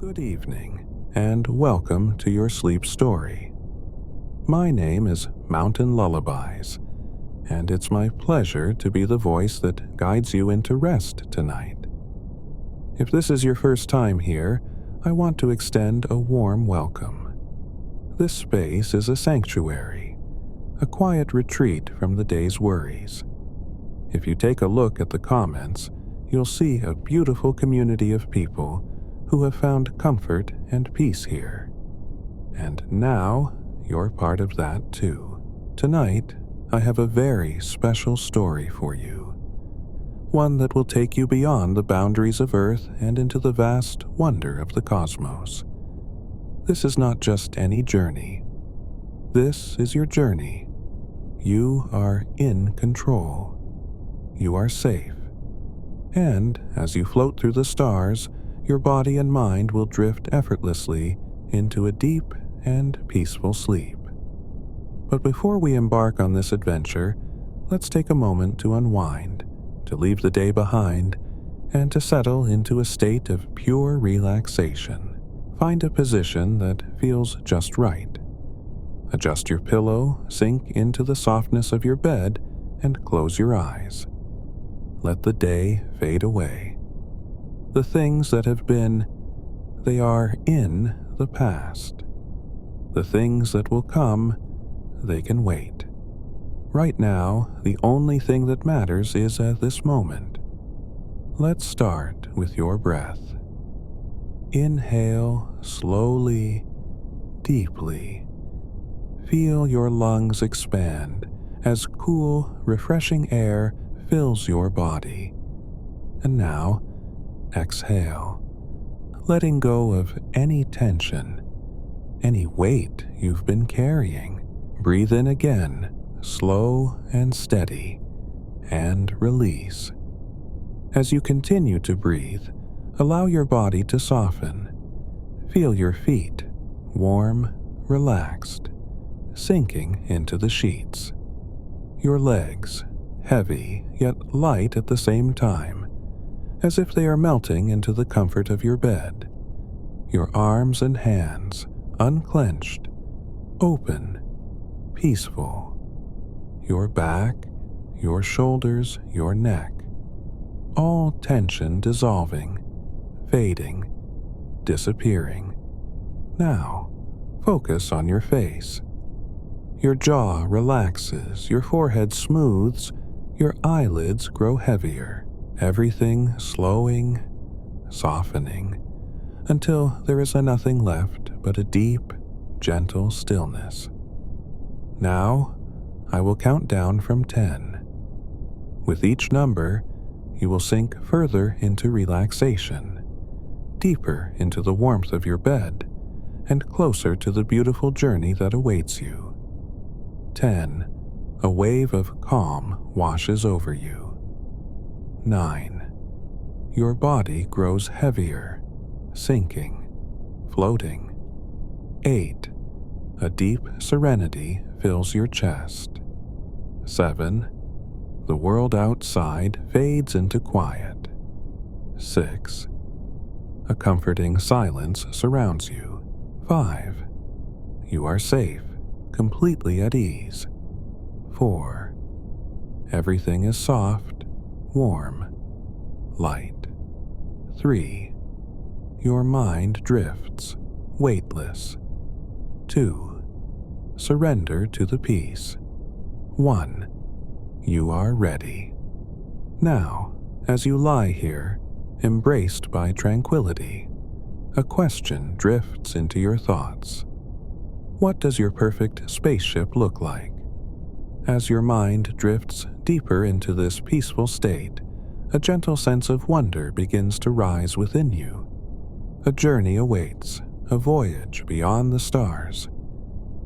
Good evening, and welcome to your sleep story. My name is Mountain Lullabies, and it's my pleasure to be the voice that guides you into rest tonight. If this is your first time here, I want to extend a warm welcome. This space is a sanctuary, a quiet retreat from the day's worries. If you take a look at the comments, you'll see a beautiful community of people who have found comfort and peace here. And now, you're part of that too. Tonight, I have a very special story for you. One that will take you beyond the boundaries of Earth and into the vast wonder of the cosmos. This is not just any journey. This is your journey. You are in control. You are safe. And as you float through the stars, your body and mind will drift effortlessly into a deep and peaceful sleep. But before we embark on this adventure, let's take a moment to unwind, to leave the day behind, and to settle into a state of pure relaxation. Find a position that feels just right. Adjust your pillow, sink into the softness of your bed, and close your eyes. Let the day fade away. The things that have been, they are in the past. The things that will come, they can wait. Right now, the only thing that matters is at this moment. Let's start with your breath. Inhale slowly, deeply. Feel your lungs expand as cool, refreshing air fills your body. And now, exhale, letting go of any tension, any weight you've been carrying. Breathe in again, slow and steady, and release. As you continue to breathe, allow your body to soften. Feel your feet, warm, relaxed, sinking into the sheets. Your legs, heavy yet light at the same time, as if they are melting into the comfort of your bed. Your arms and hands, unclenched, open, peaceful. Your back, your shoulders, your neck, all tension dissolving, fading, disappearing. Now, focus on your face. Your jaw relaxes, your forehead smooths, your eyelids grow heavier. Everything slowing, softening, until there is nothing left but a deep, gentle stillness. Now, I will count down from 10. With each number, you will sink further into relaxation, deeper into the warmth of your bed, and closer to the beautiful journey that awaits you. 10. A wave of calm washes over you. 9. Your body grows heavier, sinking, floating. 8. A deep serenity fills your chest. 7. The world outside fades into quiet. 6. A comforting silence surrounds you. 5. You are safe, completely at ease. 4. Everything is soft, warm, light. 3. Your mind drifts, weightless. 2. Surrender to the peace. 1. You are ready. Now, as you lie here, embraced by tranquility, a question drifts into your thoughts. What does your perfect spaceship look like? As your mind drifts deeper into this peaceful state, a gentle sense of wonder begins to rise within you. A journey awaits, a voyage beyond the stars.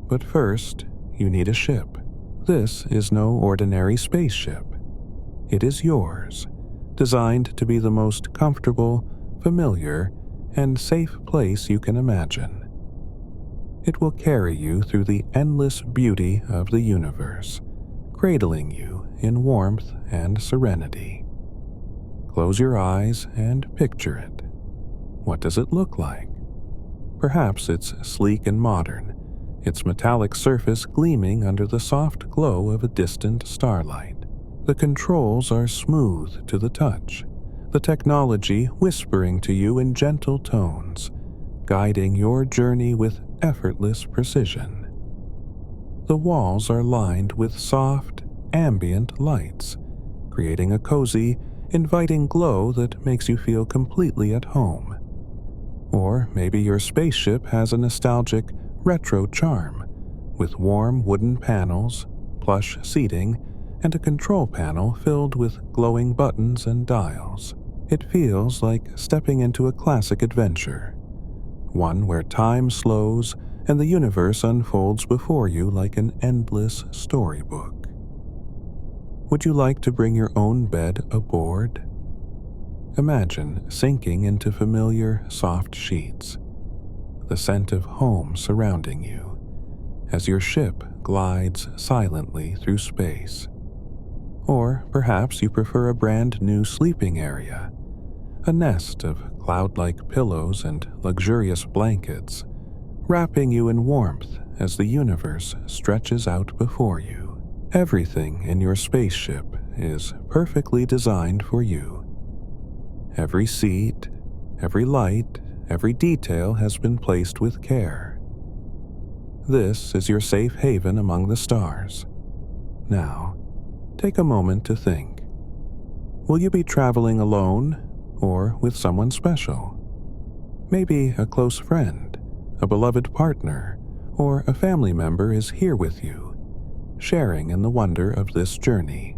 But first, you need a ship. This is no ordinary spaceship. It is yours, designed to be the most comfortable, familiar, and safe place you can imagine. It will carry you through the endless beauty of the universe, cradling you in warmth and serenity. Close your eyes and picture it. What does it look like? Perhaps it's sleek and modern, its metallic surface gleaming under the soft glow of a distant starlight. The controls are smooth to the touch, the technology whispering to you in gentle tones, guiding your journey with effortless precision. The walls are lined with soft, ambient lights, creating a cozy, inviting glow that makes you feel completely at home. Or maybe your spaceship has a nostalgic, retro charm, with warm wooden panels, plush seating, and a control panel filled with glowing buttons and dials. It feels like stepping into a classic adventure, one where time slows and the universe unfolds before you like an endless storybook. Would you like to bring your own bed aboard? Imagine sinking into familiar, soft sheets, the scent of home surrounding you, as your ship glides silently through space. Or perhaps you prefer a brand new sleeping area, a nest of cloud-like pillows and luxurious blankets, wrapping you in warmth as the universe stretches out before you. Everything in your spaceship is perfectly designed for you. Every seat, every light, every detail has been placed with care. This is your safe haven among the stars. Now, take a moment to think. Will you be traveling alone or with someone special? Maybe a close friend, a beloved partner, or a family member is here with you, sharing in the wonder of this journey.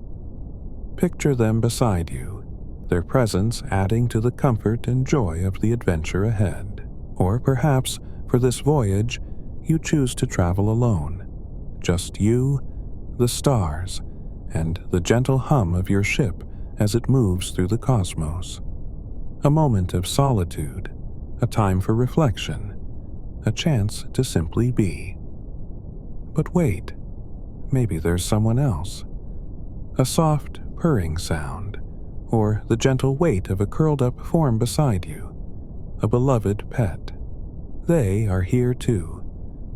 Picture them beside you, their presence adding to the comfort and joy of the adventure ahead. Or perhaps, for this voyage, you choose to travel alone. Just you, the stars, and the gentle hum of your ship as it moves through the cosmos. A moment of solitude, a time for reflection, a chance to simply be. But wait, maybe there's someone else. A soft, purring sound, or the gentle weight of a curled-up form beside you, a beloved pet. They are here too,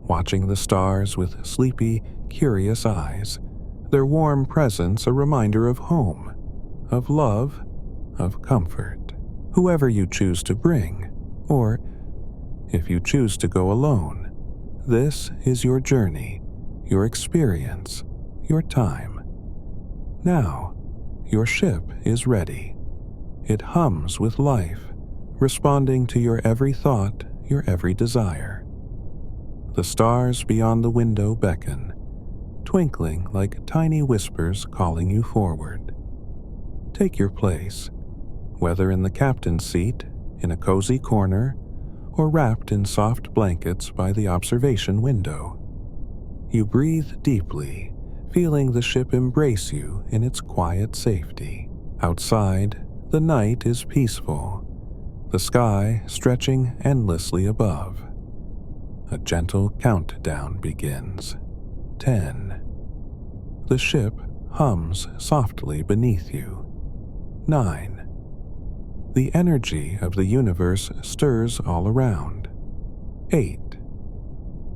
watching the stars with sleepy, curious eyes, their warm presence a reminder of home, of love, of comfort. Whoever you choose to bring, or if you choose to go alone, this is your journey, your experience, your time. Now, your ship is ready. It hums with life, responding to your every thought, your every desire. The stars beyond the window beckon, twinkling like tiny whispers calling you forward. Take your place, whether in the captain's seat, in a cozy corner, or wrapped in soft blankets by the observation window. You breathe deeply, feeling the ship embrace you in its quiet safety. Outside, the night is peaceful, the sky stretching endlessly above. A gentle countdown begins. 10. The ship hums softly beneath you. 9. The energy of the universe stirs all around. 8.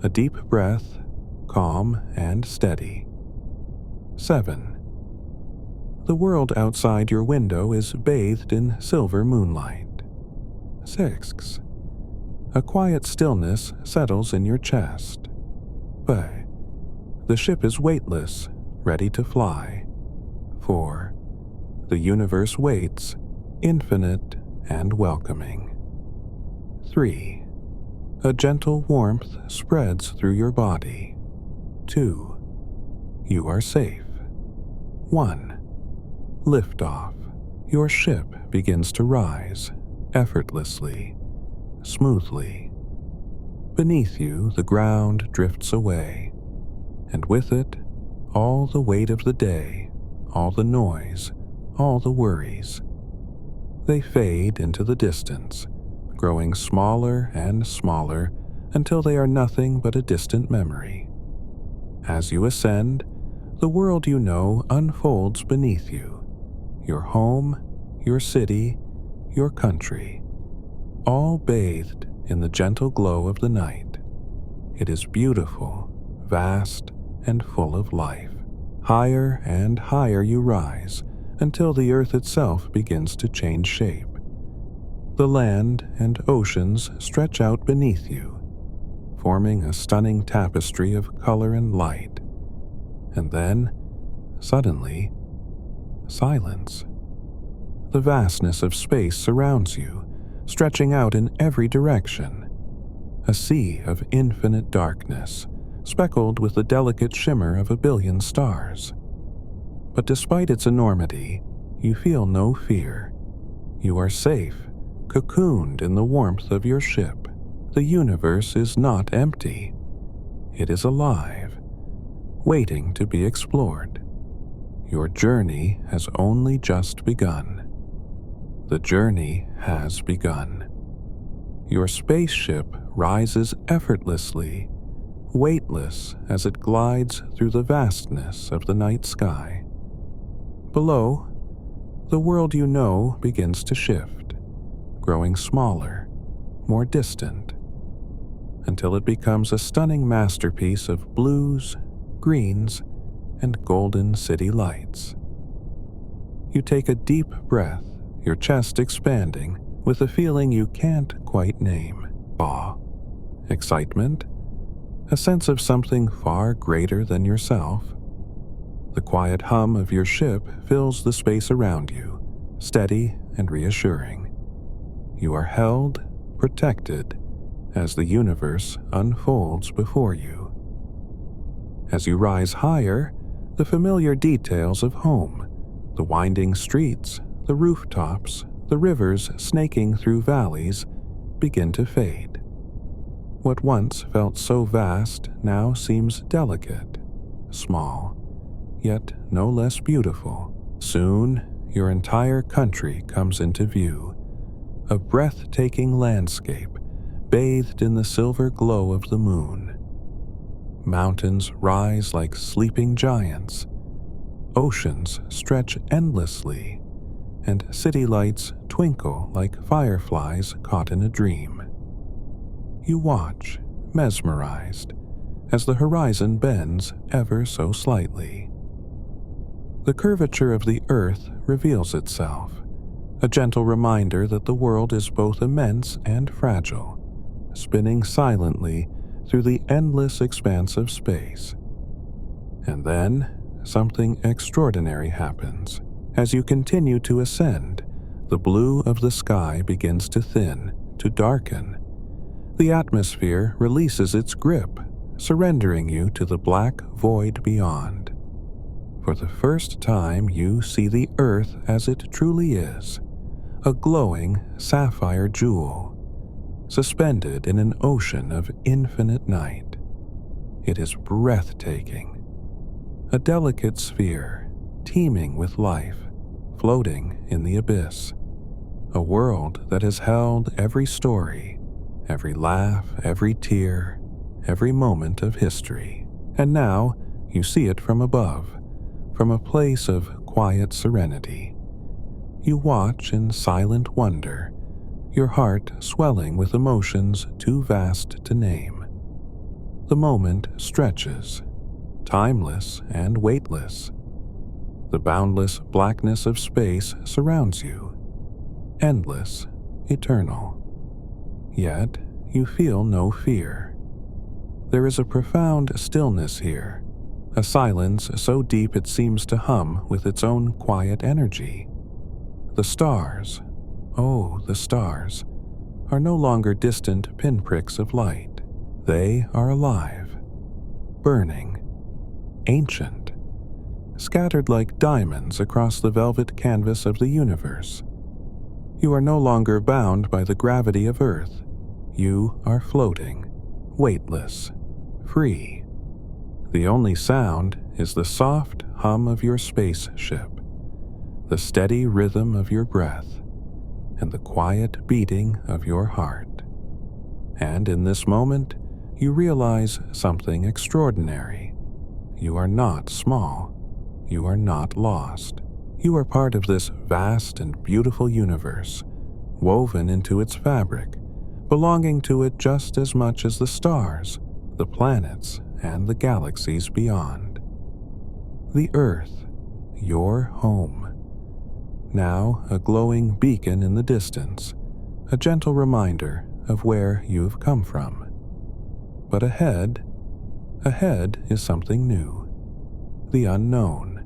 A deep breath, calm and steady. 7. The world outside your window is bathed in silver moonlight. 6. A quiet stillness settles in your chest. 5. The ship is weightless, ready to fly. 4. The universe waits, infinite and welcoming. 3. A gentle warmth spreads through your body. 2. You are safe. 1. Liftoff. Your ship begins to rise, effortlessly, smoothly. Beneath you, the ground drifts away, and with it, all the weight of the day, all the noise, all the worries. They fade into the distance, growing smaller and smaller until they are nothing but a distant memory. As you ascend, the world you know unfolds beneath you. Your home, your city, your country, all bathed in the gentle glow of the night. It is beautiful, vast, and full of life. Higher and higher you rise until the earth itself begins to change shape. The land and oceans stretch out beneath you, forming a stunning tapestry of color and light. And then, suddenly, silence. The vastness of space surrounds you, stretching out in every direction. A sea of infinite darkness, speckled with the delicate shimmer of a billion stars. But despite its enormity, you feel no fear. You are safe, cocooned in the warmth of your ship. The universe is not empty. It is alive, waiting to be explored. Your journey has only just begun. The journey has begun. Your spaceship rises effortlessly, weightless as it glides through the vastness of the night sky. Below, the world you know begins to shift, growing smaller, more distant, until it becomes a stunning masterpiece of blues, greens, and golden city lights. You take a deep breath, your chest expanding with a feeling you can't quite name. Awe, excitement, a sense of something far greater than yourself. The quiet hum of your ship fills the space around you, steady and reassuring. You are held, protected, as the universe unfolds before you. As you rise higher, the familiar details of home, the winding streets, the rooftops, the rivers snaking through valleys, begin to fade. What once felt so vast now seems delicate, small, yet no less beautiful. Soon, your entire country comes into view, a breathtaking landscape bathed in the silver glow of the moon. Mountains rise like sleeping giants, oceans stretch endlessly, and city lights twinkle like fireflies caught in a dream. You watch, mesmerized, as the horizon bends ever so slightly. The curvature of the earth reveals itself, a gentle reminder that the world is both immense and fragile, spinning silently through the endless expanse of space. And then, something extraordinary happens. As you continue to ascend, the blue of the sky begins to thin, to darken. The atmosphere releases its grip, surrendering you to the black void beyond. For the first time, you see the earth as it truly is, a glowing sapphire jewel, suspended in an ocean of infinite night. It is breathtaking, a delicate sphere, teeming with life, floating in the abyss, a world that has held every story, every laugh, every tear, every moment of history. And now you see it from above, from a place of quiet serenity. You watch in silent wonder, your heart swelling with emotions too vast to name. The moment stretches, timeless and weightless. The boundless blackness of space surrounds you, endless, eternal. Yet you feel no fear. There is a profound stillness here, a silence so deep it seems to hum with its own quiet energy. The stars, oh, the stars, are no longer distant pinpricks of light. They are alive, burning, ancient, scattered like diamonds across the velvet canvas of the universe. You are no longer bound by the gravity of Earth. You are floating, weightless, free. The only sound is the soft hum of your spaceship, the steady rhythm of your breath, and the quiet beating of your heart. And in this moment, you realize something extraordinary. You are not small. You are not lost. You are part of this vast and beautiful universe, woven into its fabric, belonging to it just as much as the stars, the planets, and the galaxies beyond. The Earth, your home. Now a glowing beacon in the distance, a gentle reminder of where you've come from. But ahead is something new, the unknown,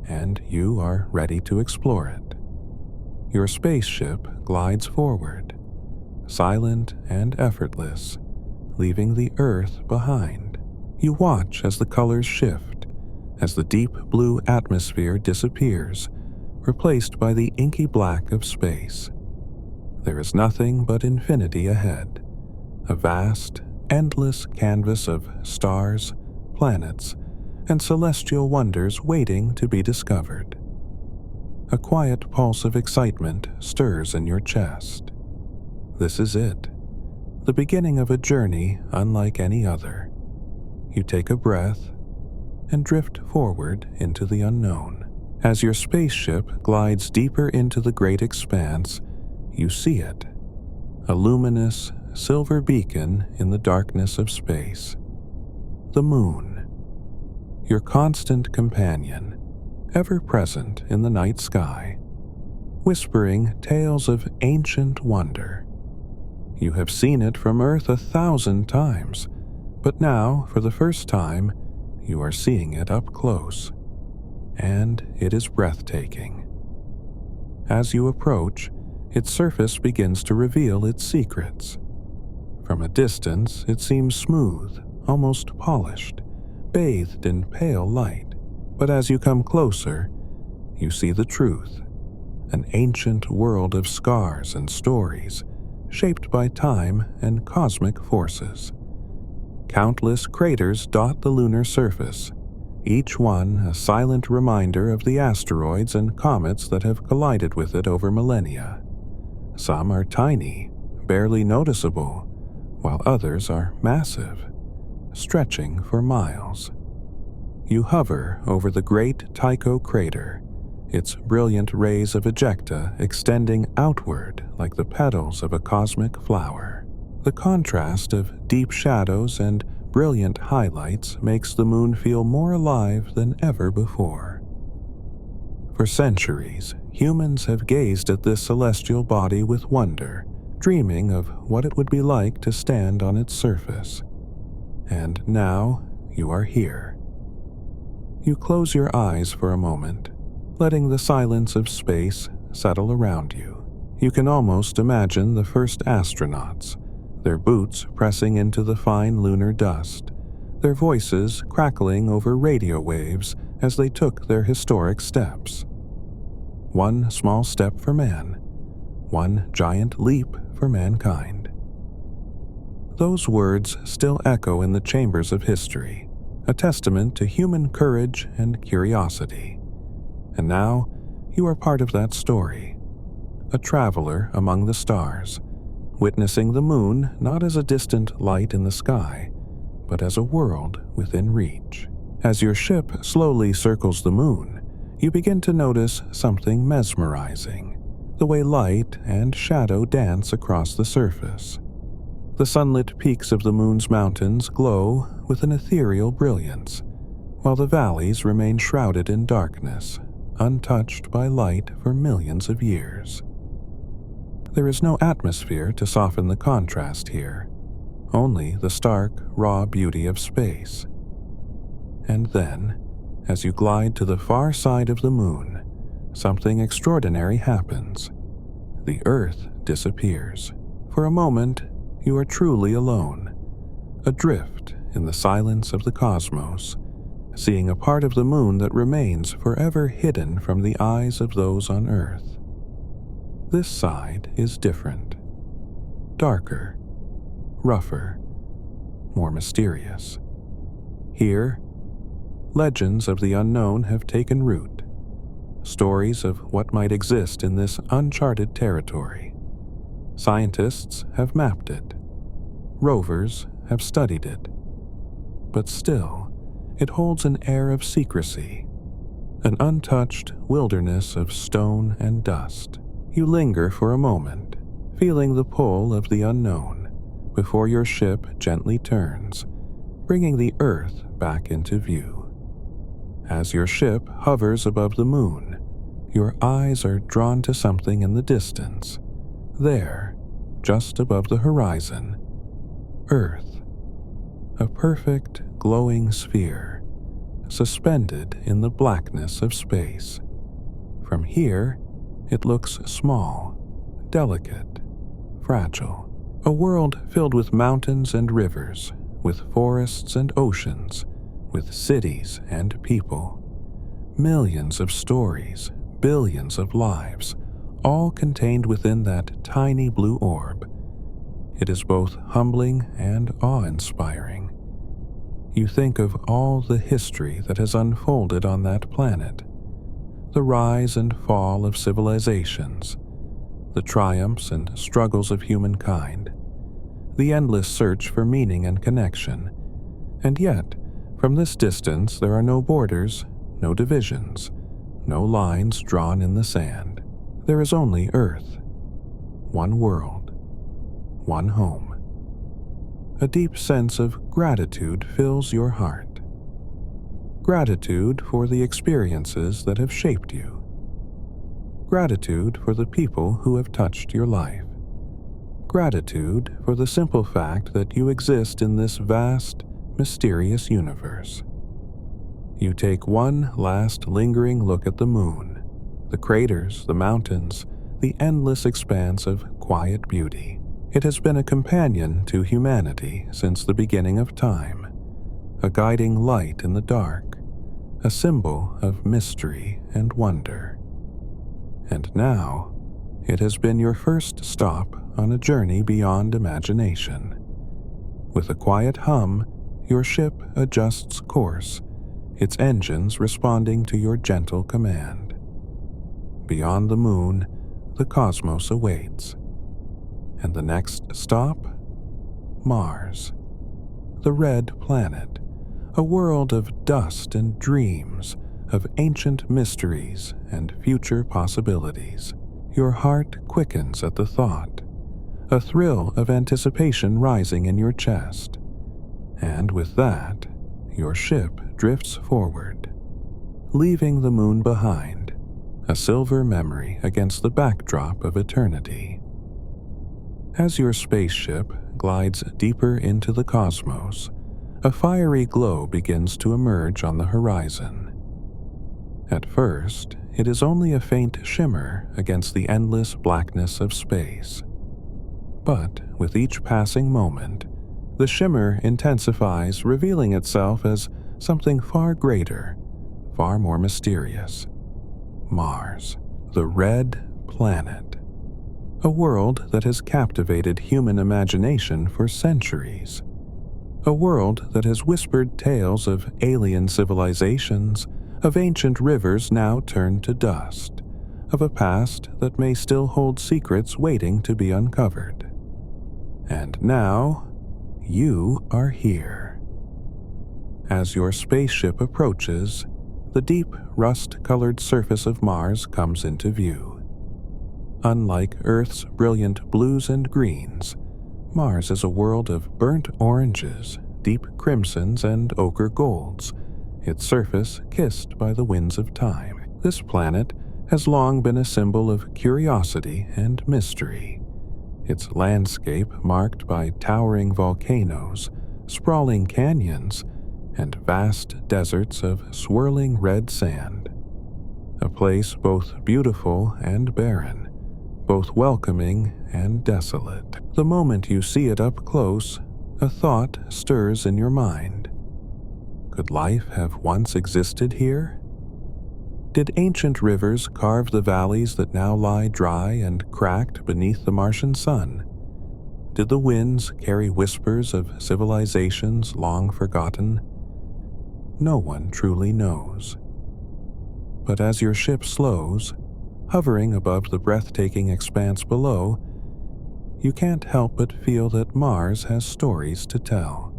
and you are ready to explore it. Your spaceship glides forward, silent and effortless, leaving the Earth behind. You watch as the colors shift, as the deep blue atmosphere disappears, replaced by the inky black of space. There is nothing but infinity ahead, a vast, endless canvas of stars, planets, and celestial wonders waiting to be discovered. A quiet pulse of excitement stirs in your chest. This is it, the beginning of a journey unlike any other. You take a breath and drift forward into the unknown. As your spaceship glides deeper into the great expanse, you see it, a luminous, silver beacon in the darkness of space. The moon, your constant companion, ever present in the night sky, whispering tales of ancient wonder. You have seen it from Earth 1,000 times, but now, for the first time, you are seeing it up close. And it is breathtaking. As you approach, its surface begins to reveal its secrets. From a distance, it seems smooth, almost polished, bathed in pale light. But as you come closer, you see the truth, an ancient world of scars and stories, shaped by time and cosmic forces. Countless craters dot the lunar surface, each one a silent reminder of the asteroids and comets that have collided with it over millennia. Some are tiny, barely noticeable, while others are massive, stretching for miles. You hover over the great Tycho crater, its brilliant rays of ejecta extending outward like the petals of a cosmic flower. The contrast of deep shadows and brilliant highlights makes the moon feel more alive than ever before. For centuries, humans have gazed at this celestial body with wonder, dreaming of what it would be like to stand on its surface. And now you are here. You close your eyes for a moment, letting the silence of space settle around you. You can almost imagine the first astronauts, their boots pressing into the fine lunar dust, their voices crackling over radio waves as they took their historic steps. One small step for man, one giant leap for mankind. Those words still echo in the chambers of history, a testament to human courage and curiosity. And now, you are part of that story, a traveler among the stars, witnessing the moon not as a distant light in the sky, but as a world within reach. As your ship slowly circles the moon, you begin to notice something mesmerizing, the way light and shadow dance across the surface. The sunlit peaks of the moon's mountains glow with an ethereal brilliance, while the valleys remain shrouded in darkness, untouched by light for millions of years. There is no atmosphere to soften the contrast here, only the stark, raw beauty of space. And then, as you glide to the far side of the moon, something extraordinary happens. The Earth disappears. For a moment, you are truly alone, adrift in the silence of the cosmos, seeing a part of the moon that remains forever hidden from the eyes of those on Earth. This side is different, darker, rougher, more mysterious. Here, legends of the unknown have taken root, stories of what might exist in this uncharted territory. Scientists have mapped it, rovers have studied it, but still, it holds an air of secrecy, an untouched wilderness of stone and dust. You linger for a moment, feeling the pull of the unknown, before your ship gently turns, bringing the Earth back into view. As your ship hovers above the moon, your eyes are drawn to something in the distance. There, just above the horizon, Earth, a perfect glowing sphere, suspended in the blackness of space. From here, it looks small, delicate, fragile. A world filled with mountains and rivers, with forests and oceans, with cities and people. Millions of stories, billions of lives, all contained within that tiny blue orb. It is both humbling and awe-inspiring. You think of all the history that has unfolded on that planet, the rise and fall of civilizations, the triumphs and struggles of humankind, the endless search for meaning and connection. And yet, from this distance there are no borders, no divisions, no lines drawn in the sand. There is only Earth, one world, one home. A deep sense of gratitude fills your heart. Gratitude for the experiences that have shaped you. Gratitude for the people who have touched your life. Gratitude for the simple fact that you exist in this vast, mysterious universe. You take one last lingering look at the moon, the craters, the mountains, the endless expanse of quiet beauty. It has been a companion to humanity since the beginning of time, a guiding light in the dark, a symbol of mystery and wonder. And now, it has been your first stop on a journey beyond imagination. With a quiet hum, your ship adjusts course, its engines responding to your gentle command. Beyond the moon, the cosmos awaits. And the next stop? Mars. The red planet, a world of dust and dreams, of ancient mysteries and future possibilities. Your heart quickens at the thought, a thrill of anticipation rising in your chest. And with that, your ship drifts forward, leaving the moon behind, a silver memory against the backdrop of eternity. As your spaceship glides deeper into the cosmos, a fiery glow begins to emerge on the horizon. At first, it is only a faint shimmer against the endless blackness of space. But with each passing moment, the shimmer intensifies, revealing itself as something far greater, far more mysterious. Mars, the red planet. A world that has captivated human imagination for centuries. A world that has whispered tales of alien civilizations, of ancient rivers now turned to dust, of a past that may still hold secrets waiting to be uncovered. And now, you are here. As your spaceship approaches, the deep rust-colored surface of Mars comes into view. Unlike Earth's brilliant blues and greens, Mars is a world of burnt oranges, deep crimsons, and ochre golds, its surface kissed by the winds of time. This planet has long been a symbol of curiosity and mystery, its landscape marked by towering volcanoes, sprawling canyons, and vast deserts of swirling red sand. A place both beautiful and barren, both welcoming and desolate. The moment you see it up close, a thought stirs in your mind. Could life have once existed here? Did ancient rivers carve the valleys that now lie dry and cracked beneath the Martian sun? Did the winds carry whispers of civilizations long forgotten? No one truly knows. But as your ship slows, hovering above the breathtaking expanse below, you can't help but feel that Mars has stories to tell.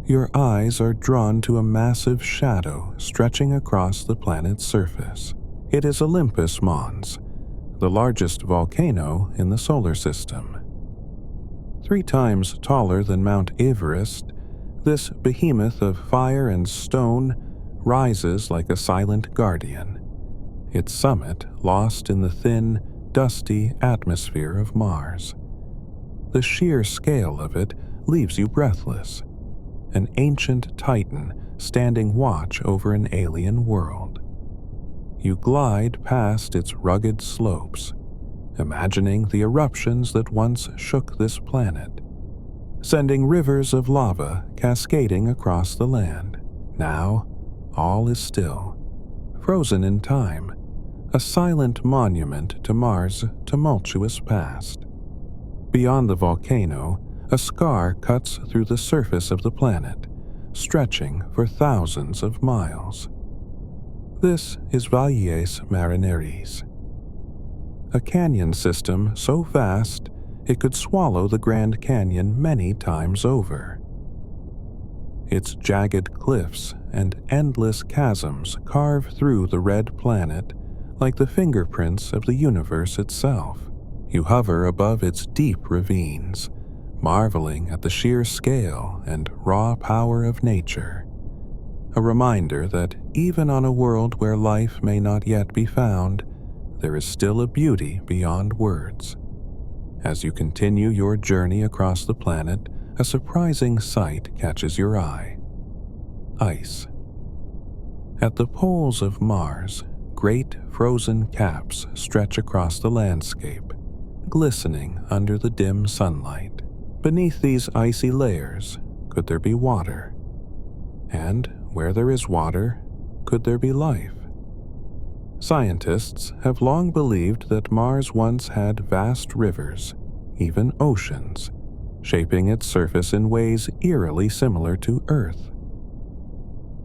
Your eyes are drawn to a massive shadow stretching across the planet's surface. It is Olympus Mons, the largest volcano in the solar system. 3 times taller than Mount Everest, this behemoth of fire and stone rises like a silent guardian, its summit lost in the thin, dusty atmosphere of Mars. The sheer scale of it leaves you breathless, an ancient titan standing watch over an alien world. You glide past its rugged slopes, imagining the eruptions that once shook this planet, sending rivers of lava cascading across the land. Now, all is still, frozen in time, a silent monument to Mars' tumultuous past. Beyond the volcano, a scar cuts through the surface of the planet, stretching for thousands of miles. This is Valles Marineris, a canyon system so vast it could swallow the Grand Canyon many times over. Its jagged cliffs and endless chasms carve through the red planet like the fingerprints of the universe itself. You hover above its deep ravines, marveling at the sheer scale and raw power of nature. A reminder that even on a world where life may not yet be found, there is still a beauty beyond words. As you continue your journey across the planet, a surprising sight catches your eye. Ice. At the poles of Mars, great frozen caps stretch across the landscape, glistening under the dim sunlight. Beneath these icy layers, could there be water? And where there is water, could there be life? Scientists have long believed that Mars once had vast rivers, even oceans, shaping its surface in ways eerily similar to Earth.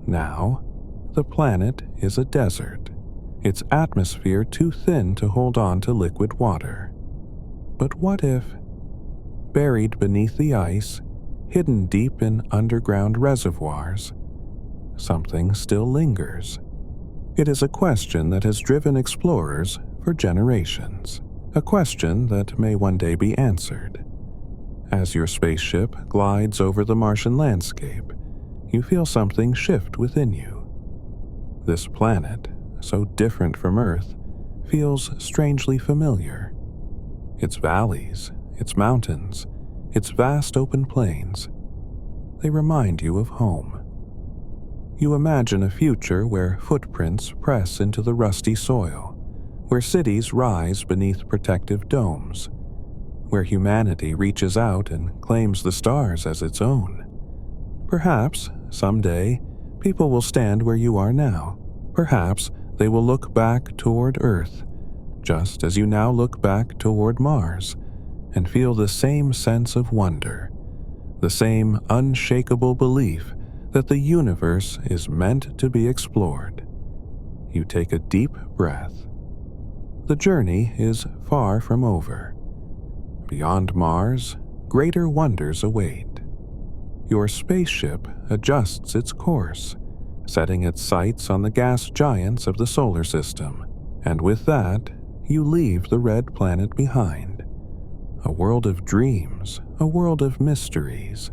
Now, the planet is a desert, its atmosphere too thin to hold on to liquid water. But what if, buried beneath the ice, hidden deep in underground reservoirs, something still lingers? It is a question that has driven explorers for generations, a question that may one day be answered. As your spaceship glides over the Martian landscape, you feel something shift within you. This planet, so different from Earth, feels strangely familiar. Its valleys, its mountains, its vast open plains, they remind you of home. You imagine a future where footprints press into the rusty soil, where cities rise beneath protective domes, where humanity reaches out and claims the stars as its own. Perhaps, someday, people will stand where you are now. Perhaps they will look back toward Earth, just as you now look back toward Mars, and feel the same sense of wonder, the same unshakable belief that the universe is meant to be explored. You take a deep breath. The journey is far from over. Beyond Mars, greater wonders await. Your spaceship adjusts its course, setting its sights on the gas giants of the solar system, and with that, you leave the red planet behind. A world of dreams, a world of mysteries,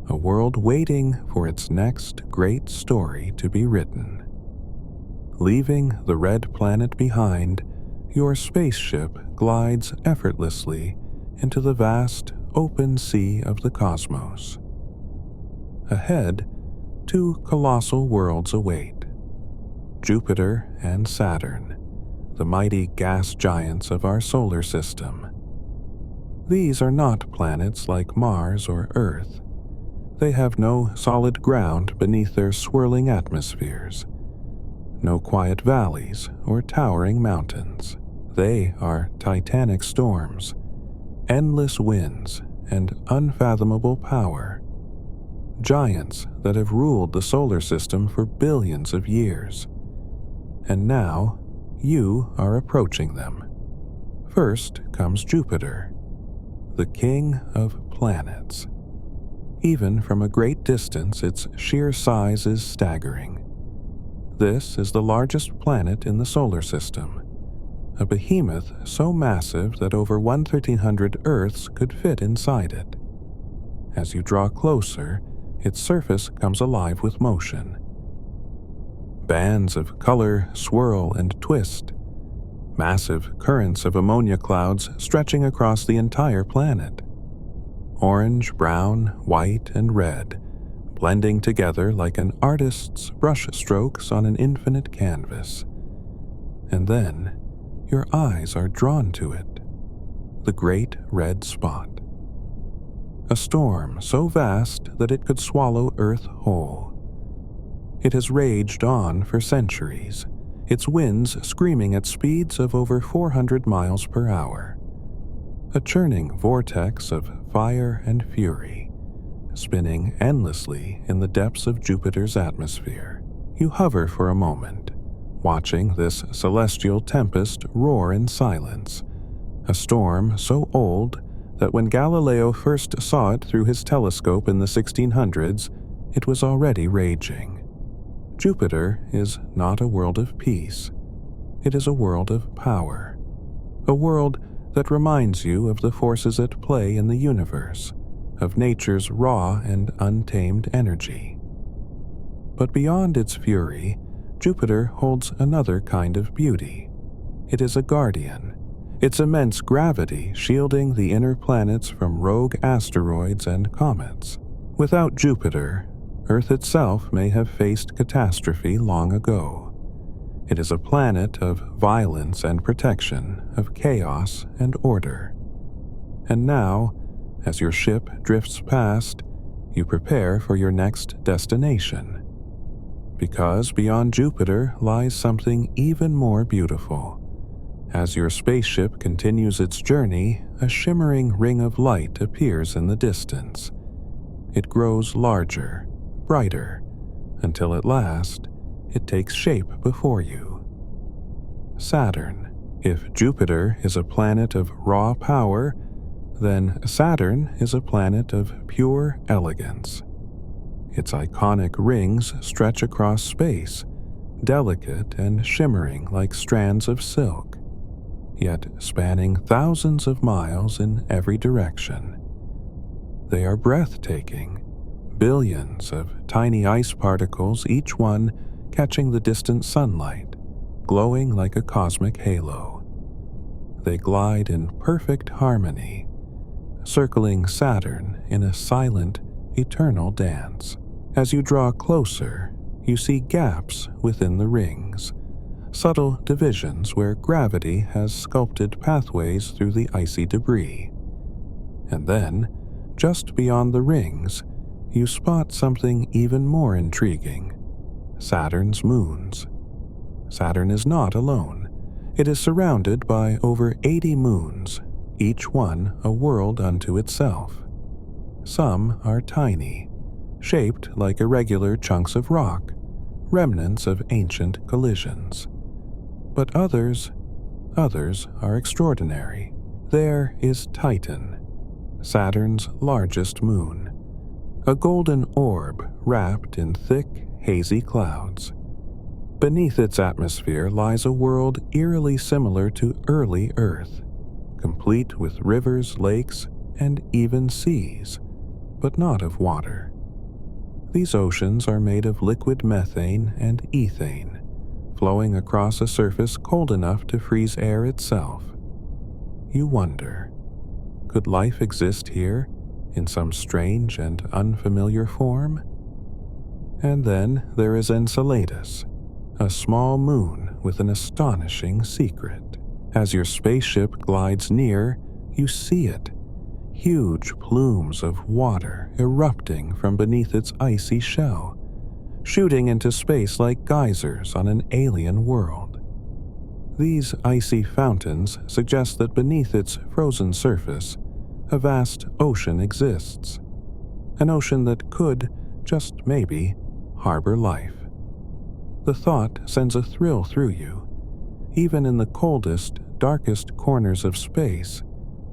a world waiting for its next great story to be written. Leaving the red planet behind, your spaceship glides effortlessly into the vast, open sea of the cosmos. Ahead, 2 colossal worlds await: Jupiter and Saturn, the mighty gas giants of our solar system. These are not planets like Mars or Earth. They have no solid ground beneath their swirling atmospheres, no quiet valleys or towering mountains. They are titanic storms, endless winds, and unfathomable power. Giants that have ruled the solar system for billions of years. And now, you are approaching them. First comes Jupiter, the king of planets. Even from a great distance, its sheer size is staggering. This is the largest planet in the solar system, a behemoth so massive that over 1,300 Earths could fit inside it. As you draw closer, its surface comes alive with motion. Bands of color swirl and twist, massive currents of ammonia clouds stretching across the entire planet. Orange, brown, white, and red, blending together like an artist's brush strokes on an infinite canvas. And then, your eyes are drawn to it, the great red spot. A storm so vast that it could swallow Earth whole. It has raged on for centuries, its winds screaming at speeds of over 400 miles per hour. A churning vortex of fire and fury, spinning endlessly in the depths of Jupiter's atmosphere. You hover for a moment, watching this celestial tempest roar in silence, a storm so old that when Galileo first saw it through his telescope in the 1600s, it was already raging. Jupiter is not a world of peace. It is a world of power, a world that reminds you of the forces at play in the universe, of nature's raw and untamed energy. But beyond its fury, Jupiter holds another kind of beauty. It is a guardian, its immense gravity shielding the inner planets from rogue asteroids and comets. Without Jupiter, Earth itself may have faced catastrophe long ago. It is a planet of violence and protection, of chaos and order. And now, as your ship drifts past, you prepare for your next destination. Because beyond Jupiter lies something even more beautiful. As your spaceship continues its journey, a shimmering ring of light appears in the distance. It grows larger, brighter, until at last it takes shape before you. Saturn. If Jupiter is a planet of raw power, then Saturn is a planet of pure elegance. Its iconic rings stretch across space, delicate and shimmering like strands of silk, yet spanning thousands of miles in every direction. They are breathtaking, billions of tiny ice particles, each one catching the distant sunlight, glowing like a cosmic halo. They glide in perfect harmony, circling Saturn in a silent, eternal dance. As you draw closer, you see gaps within the rings, subtle divisions where gravity has sculpted pathways through the icy debris. And then, just beyond the rings, you spot something even more intriguing: Saturn's moons. Saturn is not alone. It is surrounded by over 80 moons, each one a world unto itself. Some are tiny, shaped like irregular chunks of rock, remnants of ancient collisions. But others are extraordinary. There is Titan, Saturn's largest moon, a golden orb wrapped in thick, hazy clouds. Beneath its atmosphere lies a world eerily similar to early Earth, complete with rivers, lakes, and even seas, but not of water. These oceans are made of liquid methane and ethane, flowing across a surface cold enough to freeze air itself. You wonder, could life exist here in some strange and unfamiliar form? And then there is Enceladus, a small moon with an astonishing secret. As your spaceship glides near, you see it, huge plumes of water erupting from beneath its icy shell, shooting into space like geysers on an alien world. These icy fountains suggest that beneath its frozen surface, a vast ocean exists, an ocean that could, just maybe, harbor life. The thought sends a thrill through you. Even in the coldest, darkest corners of space,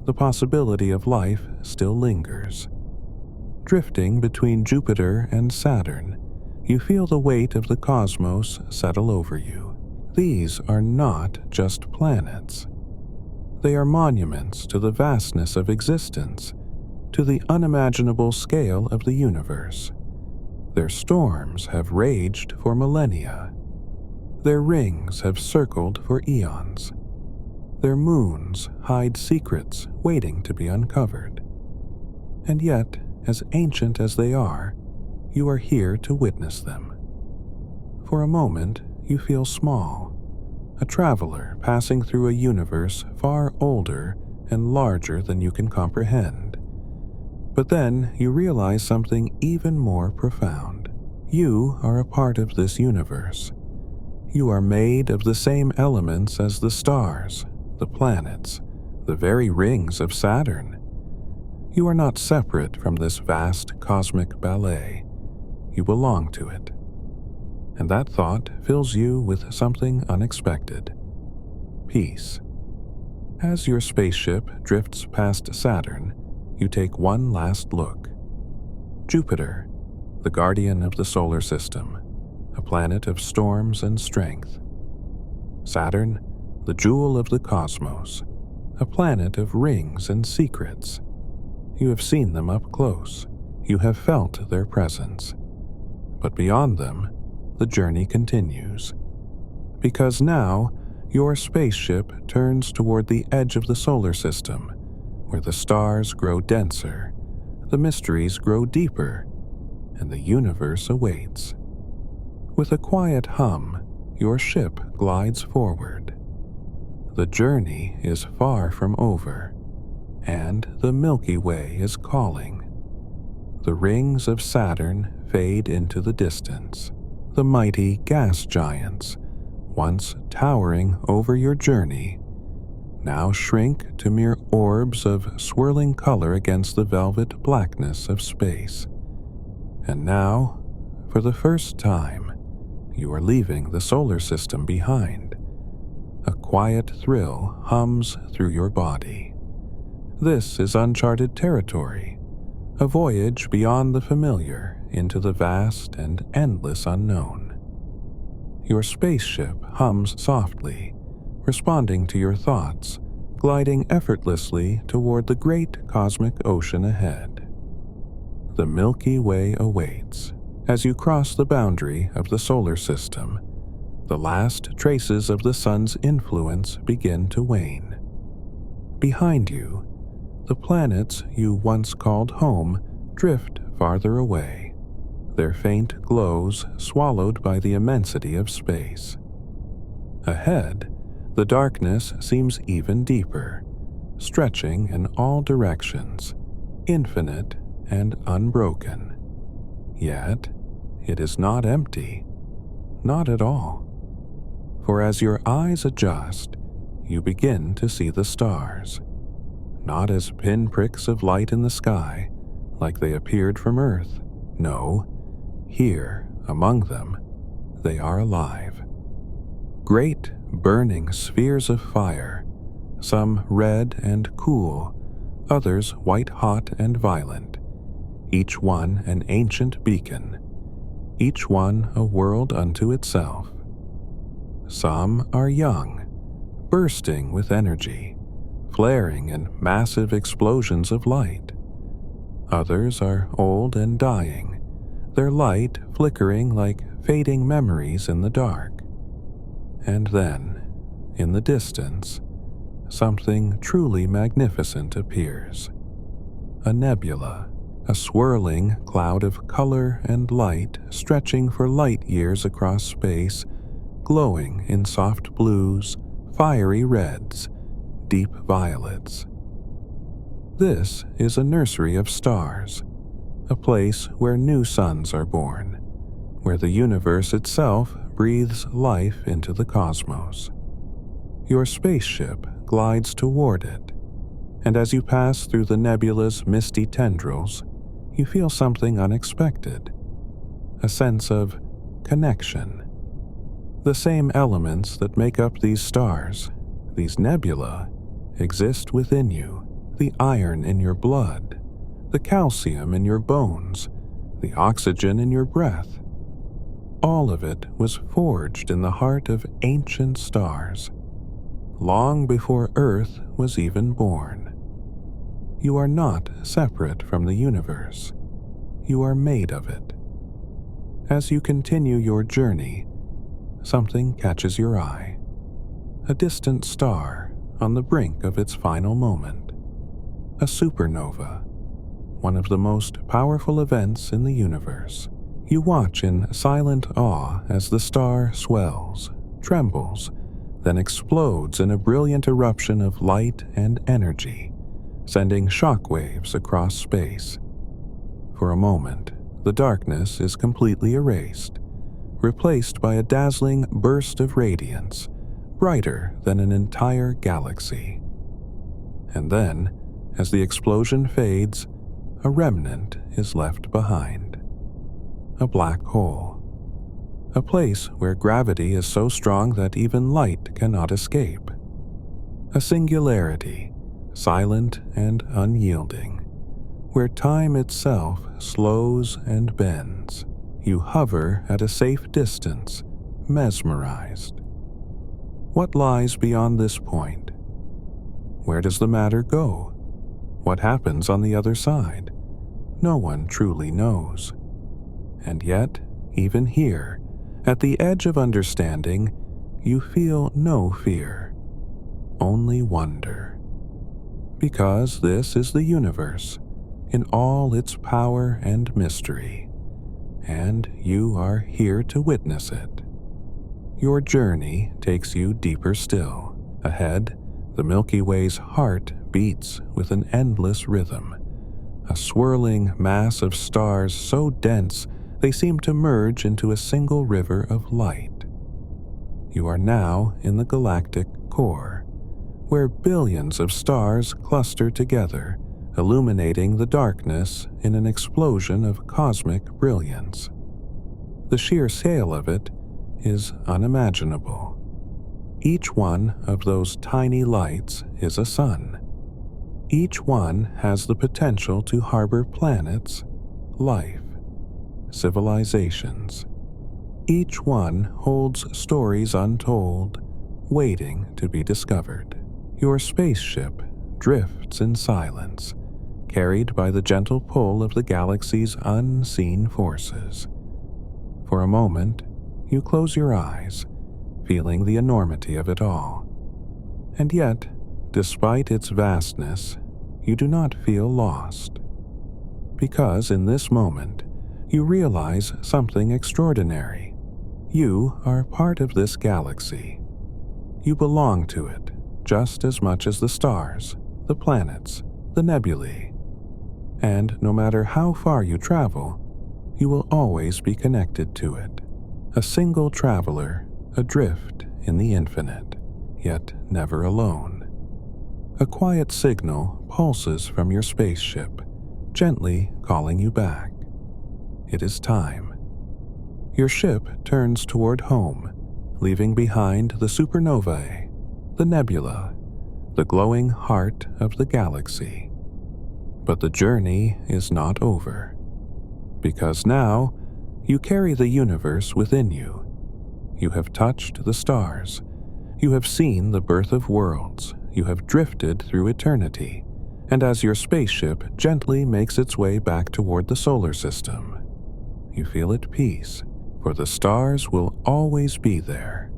the possibility of life still lingers. Drifting between Jupiter and Saturn, you feel the weight of the cosmos settle over you. These are not just planets. They are monuments to the vastness of existence, to the unimaginable scale of the universe. Their storms have raged for millennia. Their rings have circled for eons. Their moons hide secrets waiting to be uncovered. And yet, as ancient as they are, you are here to witness them. For a moment, you feel small, a traveler passing through a universe far older and larger than you can comprehend. But then you realize something even more profound. You are a part of this universe. You are made of the same elements as the stars, the planets, the very rings of Saturn. You are not separate from this vast cosmic ballet. You belong to it. And that thought fills you with something unexpected: peace. As your spaceship drifts past Saturn, you take one last look. Jupiter, the guardian of the solar system, a planet of storms and strength. Saturn, the jewel of the cosmos, a planet of rings and secrets. You have seen them up close. You have felt their presence. But beyond them, the journey continues. Because now, your spaceship turns toward the edge of the solar system, where the stars grow denser, the mysteries grow deeper, and the universe awaits. With a quiet hum, your ship glides forward. The journey is far from over, and the Milky Way is calling. The rings of Saturn fade into the distance. The mighty gas giants, once towering over your journey, now shrink to mere orbs of swirling color against the velvet blackness of space. And now, for the first time, you are leaving the solar system behind. A quiet thrill hums through your body. This is uncharted territory, a voyage beyond the familiar into the vast and endless unknown. Your spaceship hums softly, responding to your thoughts, gliding effortlessly toward the great cosmic ocean ahead. The Milky Way awaits. As you cross the boundary of the solar system, the last traces of the sun's influence begin to wane. Behind you, the planets you once called home drift farther away, their faint glows swallowed by the immensity of space. Ahead, the darkness seems even deeper, stretching in all directions, infinite and unbroken. Yet, it is not empty, not at all. For as your eyes adjust, you begin to see the stars, not as pinpricks of light in the sky, like they appeared from Earth. No, here, among them, they are alive. Great burning spheres of fire, some red and cool, others white-hot and violent, each one an ancient beacon, each one a world unto itself. Some are young, bursting with energy, flaring in massive explosions of light. Others are old and dying, their light flickering like fading memories in the dark. And then, in the distance, something truly magnificent appears. A nebula, a swirling cloud of color and light stretching for light years across space, glowing in soft blues, fiery reds, deep violets. This is a nursery of stars, a place where new suns are born, where the universe itself breathes life into the cosmos. Your spaceship glides toward it, and as you pass through the nebula's misty tendrils, you feel something unexpected, a sense of connection. The same elements that make up these stars, these nebula, exist within you: the iron in your blood, the calcium in your bones, the oxygen in your breath. All of it was forged in the heart of ancient stars, long before Earth was even born. You are not separate from the universe. You are made of it. As you continue your journey, something catches your eye. A distant star on the brink of its final moment. A supernova, one of the most powerful events in the universe. You watch in silent awe as the star swells, trembles, then explodes in a brilliant eruption of light and energy, sending shockwaves across space. For a moment, the darkness is completely erased, replaced by a dazzling burst of radiance, brighter than an entire galaxy. And then, as the explosion fades, a remnant is left behind. A black hole. A place where gravity is so strong that even light cannot escape. A singularity, silent and unyielding, where time itself slows and bends. You hover at a safe distance, mesmerized. What lies beyond this point? Where does the matter go? What happens on the other side? No one truly knows. And yet, even here, at the edge of understanding, you feel no fear, only wonder. Because this is the universe, in all its power and mystery, and you are here to witness it. Your journey takes you deeper still. Ahead, the Milky Way's heart beats with an endless rhythm, a swirling mass of stars so dense they seem to merge into a single river of light. You are now in the galactic core, where billions of stars cluster together, illuminating the darkness in an explosion of cosmic brilliance. The sheer scale of it is unimaginable. Each one of those tiny lights is a sun. Each one has the potential to harbor planets, life, civilizations. Each one holds stories untold, waiting to be discovered. Your spaceship drifts in silence, carried by the gentle pull of the galaxy's unseen forces. For a moment, you close your eyes, feeling the enormity of it all. And yet, despite its vastness, you do not feel lost. Because in this moment, you realize something extraordinary. You are part of this galaxy. You belong to it just as much as the stars, the planets, the nebulae. And no matter how far you travel, you will always be connected to it. A single traveler, adrift in the infinite, yet never alone. A quiet signal pulses from your spaceship, gently calling you back. It is time. Your ship turns toward home, leaving behind the supernovae, the nebula, the glowing heart of the galaxy. But the journey is not over, because now you carry the universe within you. You have touched the stars. You have seen the birth of worlds. You have drifted through eternity. And as your spaceship gently makes its way back toward the solar system, you feel at peace, for the stars will always be there,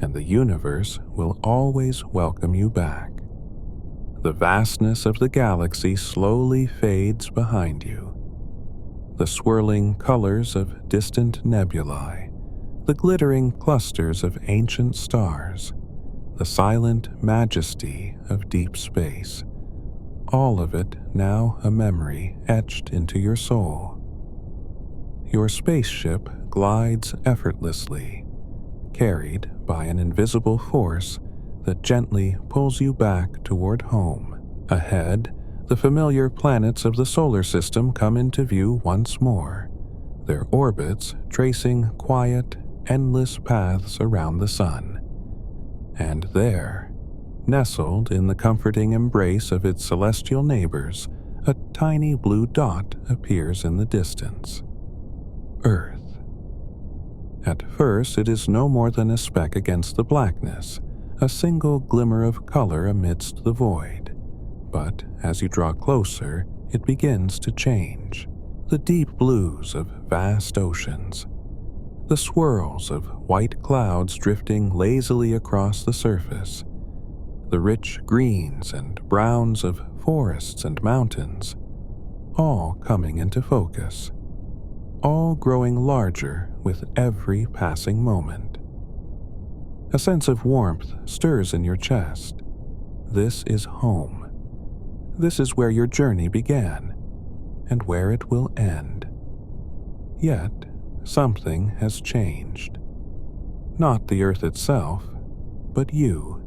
and the universe will always welcome you back. The vastness of the galaxy slowly fades behind you. The swirling colors of distant nebulae, the glittering clusters of ancient stars, the silent majesty of deep space, all of it now a memory etched into your soul. Your spaceship glides effortlessly, carried by an invisible force that gently pulls you back toward home. Ahead, the familiar planets of the solar system come into view once more, their orbits tracing quiet, endless paths around the sun. And there, nestled in the comforting embrace of its celestial neighbors, a tiny blue dot appears in the distance. Earth. At first, it is no more than a speck against the blackness, a single glimmer of color amidst the void. But as you draw closer, it begins to change. The deep blues of vast oceans, the swirls of white clouds drifting lazily across the surface, the rich greens and browns of forests and mountains, all coming into focus, all growing larger with every passing moment. A sense of warmth stirs in your chest. This is home. This is where your journey began, and where it will end. Yet, something has changed. Not the earth itself, but you.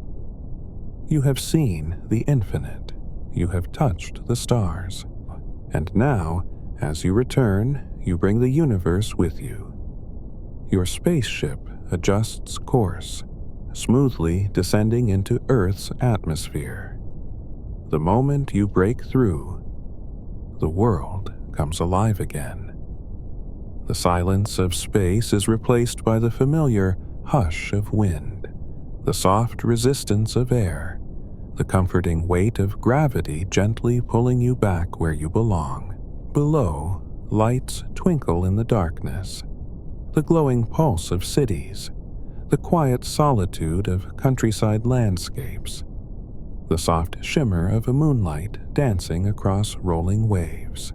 You have seen the infinite. You have touched the stars. And now, as you return, you bring the universe with you. Your spaceship adjusts course, smoothly descending into Earth's atmosphere. The moment you break through, the world comes alive again. The silence of space is replaced by the familiar hush of wind, the soft resistance of air, the comforting weight of gravity gently pulling you back where you belong. Below, lights twinkle in the darkness, the glowing pulse of cities, the quiet solitude of countryside landscapes, the soft shimmer of a moonlight dancing across rolling waves.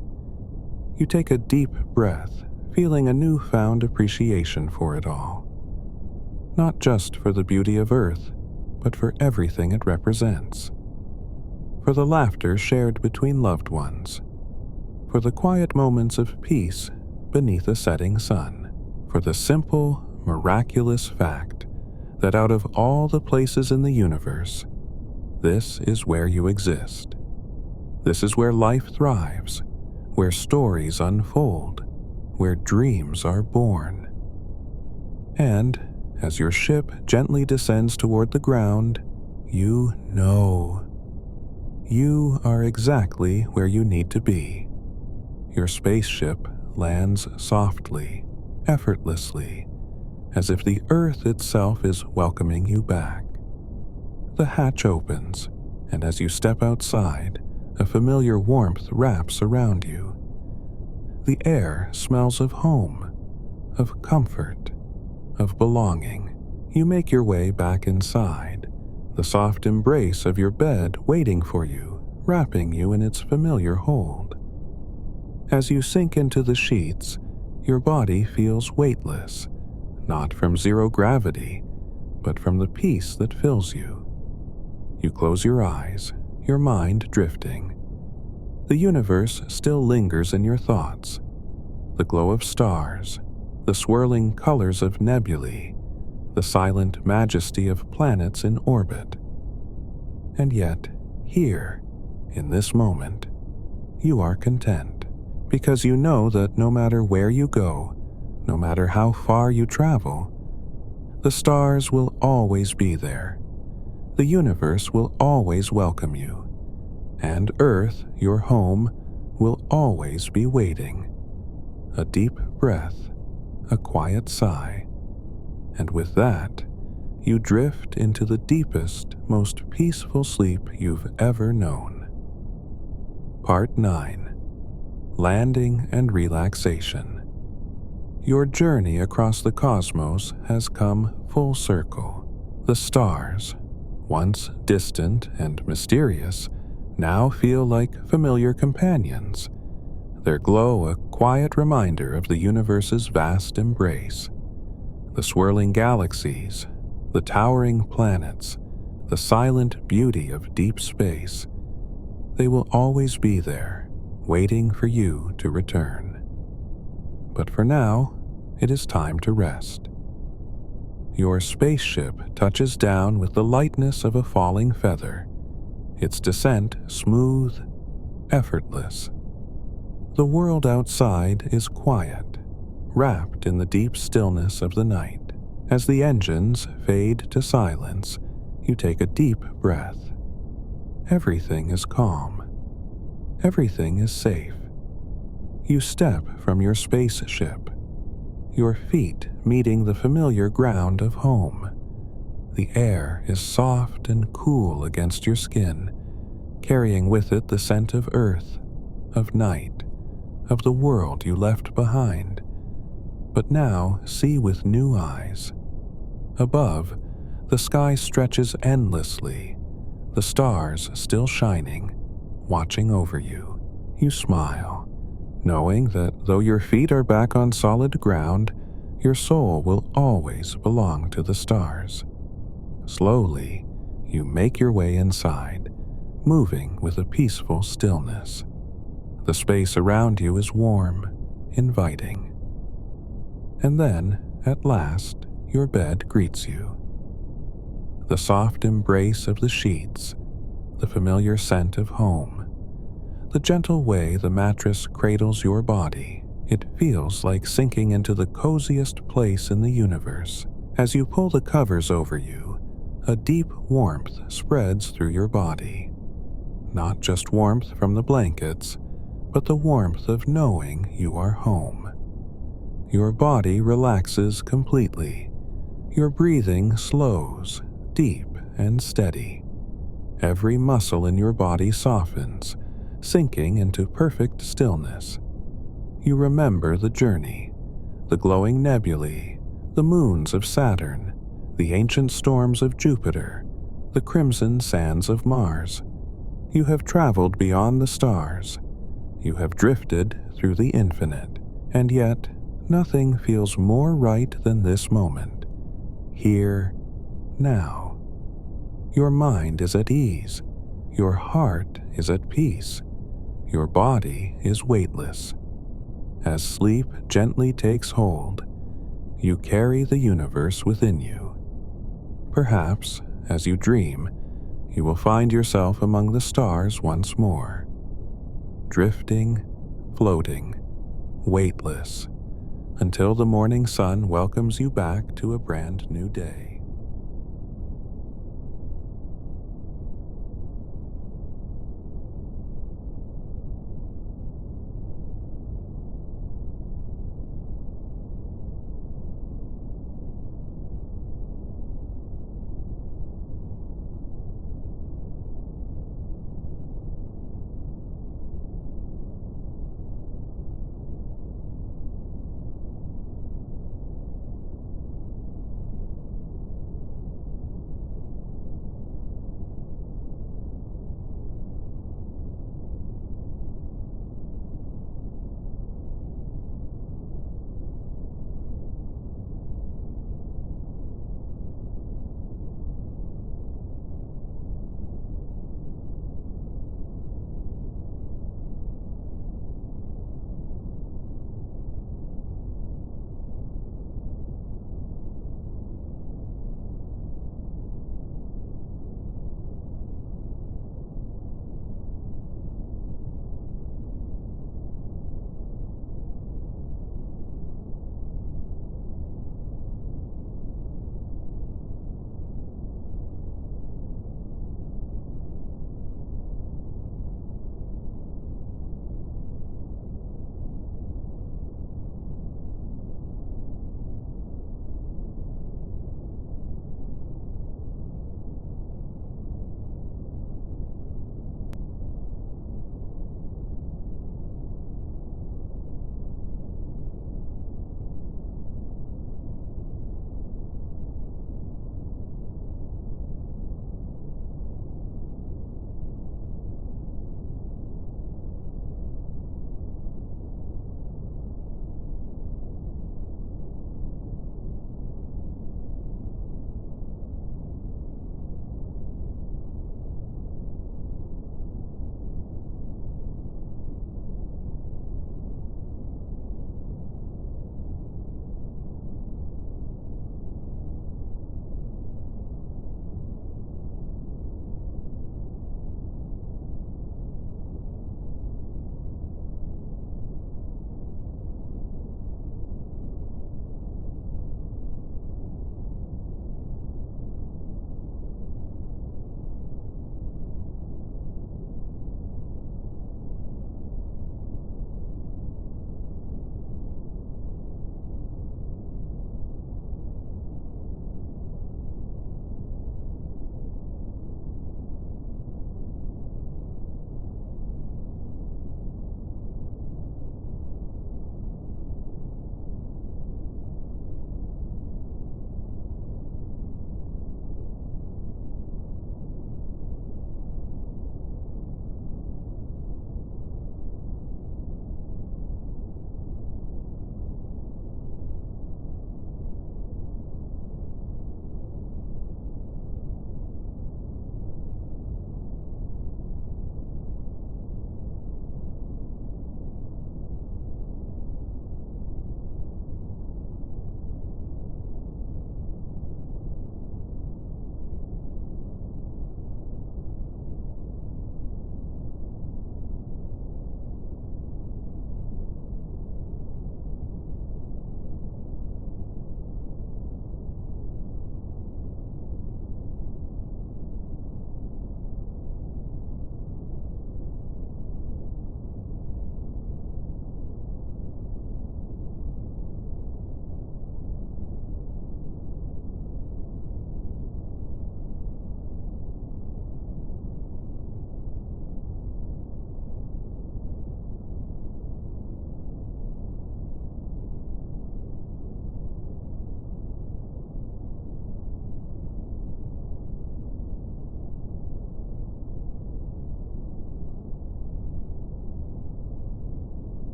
You take a deep breath, feeling a newfound appreciation for it all. Not just for the beauty of Earth, but for everything it represents. For the laughter shared between loved ones. For the quiet moments of peace beneath a setting sun. For the simple, miraculous fact that out of all the places in the universe, this is where you exist. This is where life thrives, where stories unfold, where dreams are born. And as your ship gently descends toward the ground, you know. You are exactly where you need to be. Your spaceship lands softly, effortlessly, as if the earth itself is welcoming you back. The hatch opens, and as you step outside, a familiar warmth wraps around you. The air smells of home, of comfort, of belonging. You make your way back inside, the soft embrace of your bed waiting for you, wrapping you in its familiar hold. As you sink into the sheets, your body feels weightless, not from zero gravity, but from the peace that fills you. You close your eyes, your mind drifting. The universe still lingers in your thoughts. The glow of stars, the swirling colors of nebulae, the silent majesty of planets in orbit. And yet, here, in this moment, you are content, because you know that no matter where you go, no matter how far you travel, the stars will always be there. The universe will always welcome you, and Earth, your home, will always be waiting. A deep breath, a quiet sigh, and with that, you drift into the deepest, most peaceful sleep you've ever known. Part 9. Landing and Relaxation. Your journey across the cosmos has come full circle. The stars, once distant and mysterious, now feel like familiar companions, their glow a quiet reminder of the universe's vast embrace. The swirling galaxies, the towering planets, the silent beauty of deep space, they will always be there, waiting for you to return. But for now, it is time to rest. Your spaceship touches down with the lightness of a falling feather, its descent smooth, effortless. The world outside is quiet, wrapped in the deep stillness of the night. As the engines fade to silence, you take a deep breath. Everything is calm. Everything is safe. You step from your spaceship, your feet meeting the familiar ground of home. The air is soft and cool against your skin, carrying with it the scent of earth, of night, of the world you left behind. But now see with new eyes. Above, the sky stretches endlessly, the stars still shining, watching over you. You smile, knowing that though your feet are back on solid ground, your soul will always belong to the stars. Slowly, you make your way inside, moving with a peaceful stillness. The space around you is warm, inviting. And then, at last, your bed greets you. The soft embrace of the sheets, the familiar scent of home, the gentle way the mattress cradles your body. It feels like sinking into the coziest place in the universe. As you pull the covers over you, a deep warmth spreads through your body. Not just warmth from the blankets, but the warmth of knowing you are home. Your body relaxes completely. Your breathing slows, deep and steady. Every muscle in your body softens, sinking into perfect stillness. You remember the journey, the glowing nebulae, the moons of Saturn, the ancient storms of Jupiter, the crimson sands of Mars. You have traveled beyond the stars. You have drifted through the infinite, and yet nothing feels more right than this moment. Here, now. Your mind is at ease. Your heart is at peace. Your body is weightless. As sleep gently takes hold, you carry the universe within you. Perhaps, as you dream, you will find yourself among the stars once more, drifting, floating, weightless, until the morning sun welcomes you back to a brand new day.